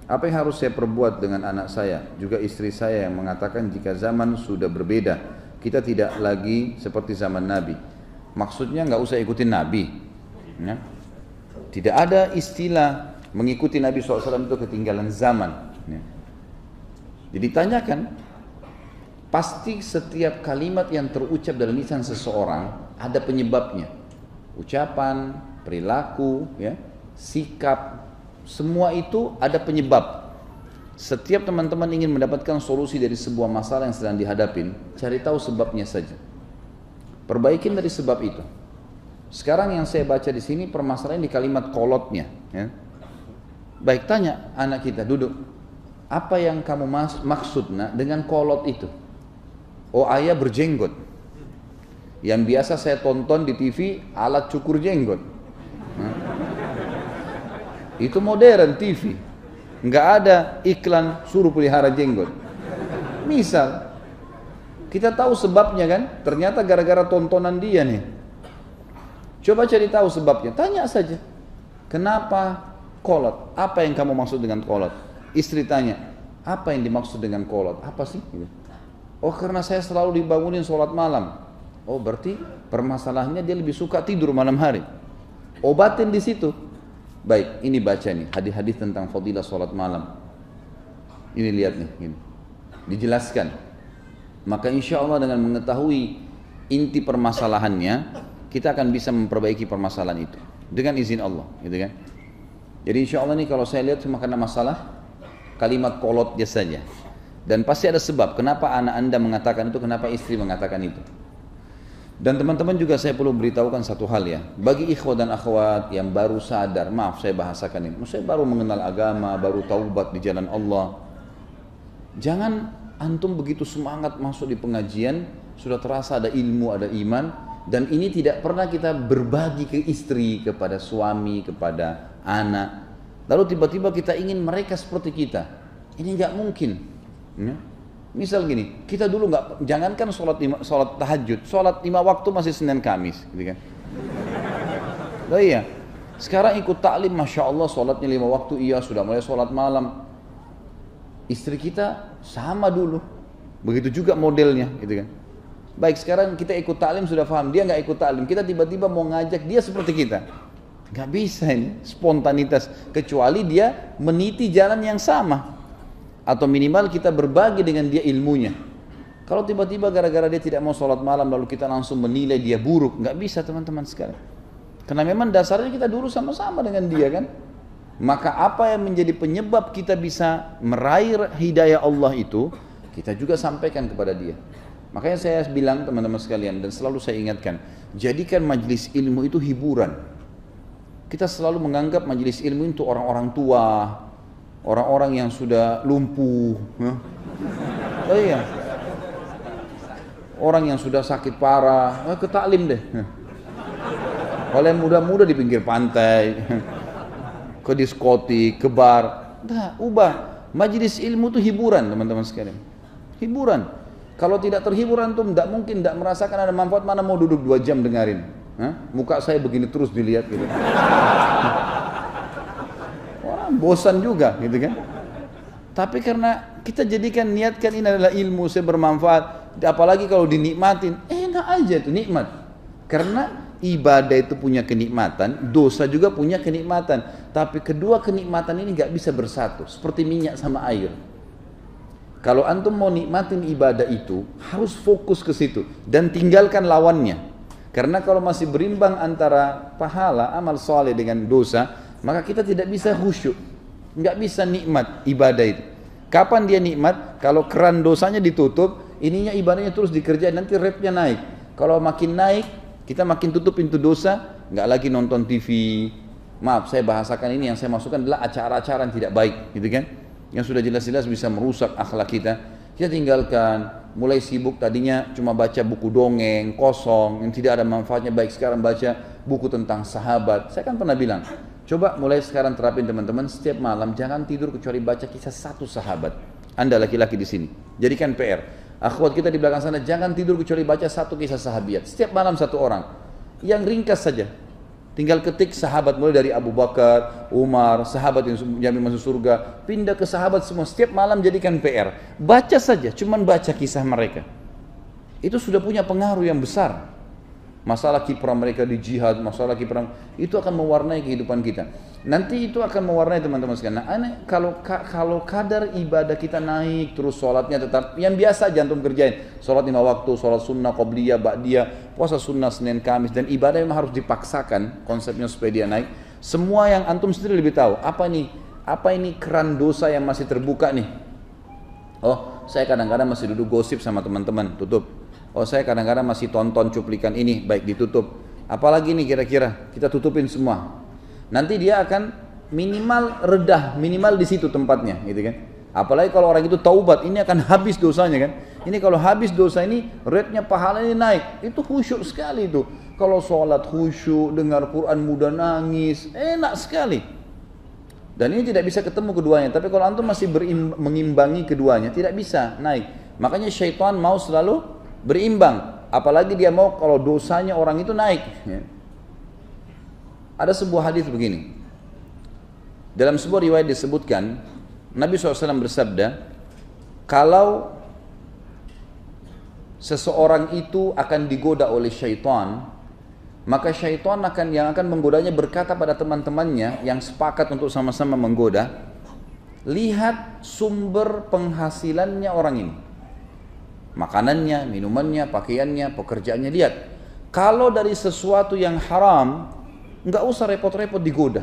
Apa yang harus saya perbuat dengan anak saya, juga istri saya yang mengatakan jika zaman sudah berbeda, kita tidak lagi seperti zaman Nabi. Maksudnya nggak usah ikutin Nabi. Ya. Tidak ada istilah mengikuti Nabi SAW itu ketinggalan zaman. Ya. Jadi tanyakan, pasti setiap kalimat yang terucap dalam lisan seseorang ada penyebabnya. Ucapan, perilaku, ya, sikap, semua itu ada penyebab. Setiap teman-teman ingin mendapatkan solusi dari sebuah masalah yang sedang dihadapin, cari tahu sebabnya saja. Perbaikin dari sebab itu. Sekarang yang saya baca di sini permasalahan di kalimat kolotnya. Ya. Baik, tanya anak kita, duduk. Apa yang kamu maksud dengan kolot itu? Oh, ayah berjenggot. Yang biasa saya tonton di TV alat cukur jenggot. Nah, itu modern TV. Nggak ada iklan suruh pelihara jenggot. Misal, kita tahu sebabnya kan? Ternyata gara-gara tontonan dia nih. Coba cari tahu sebabnya. Tanya saja. Kenapa kolot? Apa yang kamu maksud dengan kolot? Istri tanya. Apa yang dimaksud dengan kolot? Apa sih? Oh, karena saya selalu dibangunin sholat malam. Oh, berarti permasalahannya dia lebih suka tidur malam hari. Obatin di situ. Baik, ini baca nih hadis-hadis tentang fadilah sholat malam. Ini lihat nih, ini. Dijelaskan. Maka insya Allah dengan mengetahui inti permasalahannya, kita akan bisa memperbaiki permasalahan itu dengan izin Allah, gitu kan? Jadi insya Allah nih kalau saya lihat cuma karena masalah kalimat kolot dia saja. Dan pasti ada sebab kenapa anak anda mengatakan itu, kenapa istri mengatakan itu. Dan teman-teman juga saya perlu beritahukan satu hal ya. Bagi ikhwah dan akhwat yang baru sadar, maaf saya bahasakan ini, saya baru mengenal agama, baru taubat di jalan Allah. Jangan antum begitu semangat masuk di pengajian, sudah terasa ada ilmu, ada iman, dan ini tidak pernah kita berbagi ke istri, kepada suami, kepada anak. Lalu tiba-tiba kita ingin mereka seperti kita. Ini nggak mungkin. Ya. Misal gini, kita dulu nggak, jangankan sholat tahajud, sholat 5 waktu masih Senin Kamis, gitu kan? Oh iya, sekarang ikut taklim, masya Allah, sholatnya 5 waktu, iya sudah mulai sholat malam. Istri kita sama dulu, begitu juga modelnya, gitu kan? Baik, sekarang kita ikut taklim sudah paham, dia nggak ikut taklim, kita tiba-tiba mau ngajak dia seperti kita, nggak bisa ini, spontanitas, kecuali dia meniti jalan yang sama. Atau minimal kita berbagi dengan dia ilmunya. Kalau tiba-tiba gara-gara dia tidak mau sholat malam lalu kita langsung menilai dia buruk, nggak bisa teman-teman sekalian. Karena memang dasarnya kita dulu sama-sama dengan dia kan. Maka apa yang menjadi penyebab kita bisa meraih hidayah Allah itu, kita juga sampaikan kepada dia. Makanya saya bilang teman-teman sekalian dan selalu saya ingatkan, jadikan majelis ilmu itu hiburan. Kita selalu menganggap majelis ilmu itu orang-orang tua, orang-orang yang sudah lumpuh, ya. Oh iya, orang yang sudah sakit parah, ke taklim deh. Kalau yang muda-muda di pinggir pantai, ke diskotik, ke bar, nah, ubah. Majelis ilmu itu hiburan teman-teman sekalian, hiburan. Kalau tidak terhibur antum, tidak mungkin tidak merasakan ada manfaat. Mana mau duduk 2 jam dengarin, muka saya begini terus dilihat gitu. Bosan juga gitu kan. Tapi karena kita jadikan, niatkan ini adalah ilmu, saya bermanfaat, apalagi kalau dinikmatin, enak aja tuh, nikmat. Karena ibadah itu punya kenikmatan, dosa juga punya kenikmatan. Tapi kedua kenikmatan ini gak bisa bersatu, seperti minyak sama air. Kalau antum mau nikmatin ibadah itu, harus fokus ke situ dan tinggalkan lawannya. Karena kalau masih berimbang antara pahala, amal soleh dengan dosa, maka kita tidak bisa khusyuk, nggak bisa nikmat ibadah itu. Kapan dia nikmat? Kalau keran dosanya ditutup, ininya ibadahnya terus dikerjain, nanti rate-nya naik. Kalau makin naik, kita makin tutup pintu dosa, nggak lagi nonton TV. Maaf, saya bahasakan ini, yang saya masukkan adalah acara-acara yang tidak baik, gitu kan? Yang sudah jelas-jelas bisa merusak akhlak kita. Kita tinggalkan, mulai sibuk tadinya cuma baca buku dongeng, kosong, yang tidak ada manfaatnya, baik sekarang baca buku tentang sahabat. Saya kan pernah bilang, coba mulai sekarang terapin teman-teman, setiap malam jangan tidur kecuali baca kisah satu sahabat. Anda laki-laki di sini, jadikan PR. Akhwat kita di belakang sana, jangan tidur kecuali baca satu kisah sahabiat. Setiap malam satu orang, yang ringkas saja. Tinggal ketik sahabat mulai dari Abu Bakar, Umar, sahabat yang jamin masuk surga, pindah ke sahabat semua. Setiap malam jadikan PR. Baca saja, cuman baca kisah mereka. Itu sudah punya pengaruh yang besar. Masalah kiprah mereka di jihad, masalah kiprah itu akan mewarnai kehidupan kita. Nanti itu akan mewarnai teman-teman sekalian. Nah, kalau kadar ibadah kita naik, terus sholatnya tetap yang biasa jantung kerjain. Sholat 5 waktu, sholat sunnah, qobliyah, ba'diyah, puasa sunnah Senin Kamis, dan ibadah memang harus dipaksakan konsepnya supaya dia naik. Semua yang antum sendiri lebih tahu. Apa ini keran dosa yang masih terbuka nih? Oh, saya kadang-kadang masih duduk gosip sama teman-teman, tutup. Oh, saya kadang-kadang masih tonton cuplikan ini, baik, ditutup. Apalagi nih kira-kira, kita tutupin semua. Nanti dia akan minimal redah, minimal di situ tempatnya, gitu kan. Apalagi kalau orang itu taubat, ini akan habis dosanya kan. Ini kalau habis dosa ini, rate-nya pahalanya naik. Itu khusyuk sekali itu. Kalau sholat khusyuk, dengar Quran mudah nangis, enak sekali. Dan ini tidak bisa ketemu keduanya. Tapi kalau antum masih mengimbangi keduanya, tidak bisa naik. Makanya syaitan mau selalu berimbang. Apalagi dia mau kalau dosanya orang itu naik. Ya. Ada sebuah hadis begini. Dalam sebuah riwayat disebutkan, Nabi SAW bersabda, kalau seseorang itu akan digoda oleh syaitan, maka syaitan yang akan menggodanya berkata pada teman-temannya yang sepakat untuk sama-sama menggoda, lihat sumber penghasilannya orang ini. Makanannya, minumannya, pakaiannya, pekerjaannya, lihat. Kalau dari sesuatu yang haram, nggak usah repot-repot digoda.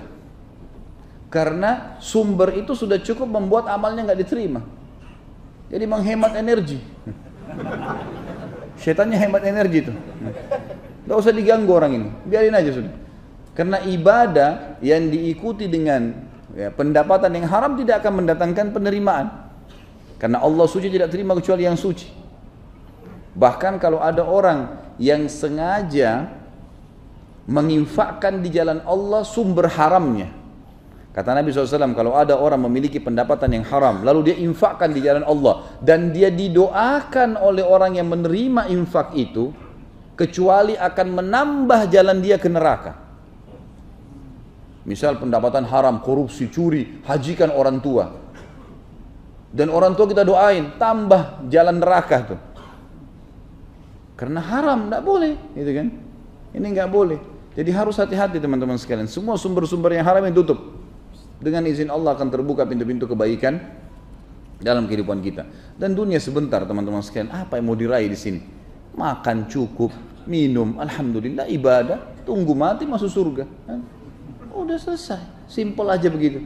Karena sumber itu sudah cukup membuat amalnya nggak diterima. Jadi menghemat energi. Syaitannya hemat energi itu. Nggak usah diganggu orang ini, biarin aja sudah. Karena ibadah yang diikuti dengan pendapatan yang haram tidak akan mendatangkan penerimaan. Karena Allah suci, tidak terima kecuali yang suci. Bahkan kalau ada orang yang sengaja menginfakkan di jalan Allah sumber haramnya, kata Nabi SAW, kalau ada orang memiliki pendapatan yang haram lalu dia infakkan di jalan Allah dan dia didoakan oleh orang yang menerima infak itu, kecuali akan menambah jalan dia ke neraka. Misal pendapatan haram, korupsi, curi, hajikan orang tua, dan orang tua kita doain, tambah jalan neraka tuh. Karena haram, tidak boleh, gitu kan? Ini nggak boleh. Jadi harus hati-hati teman-teman sekalian. Semua sumber-sumber yang haram yang tutup. Dengan izin Allah akan terbuka pintu-pintu kebaikan dalam kehidupan kita. Dan dunia sebentar teman-teman sekalian. Apa yang mau diraih di sini? Makan cukup, minum, alhamdulillah, ibadah, tunggu mati masuk surga. Udah selesai, simple aja begitu.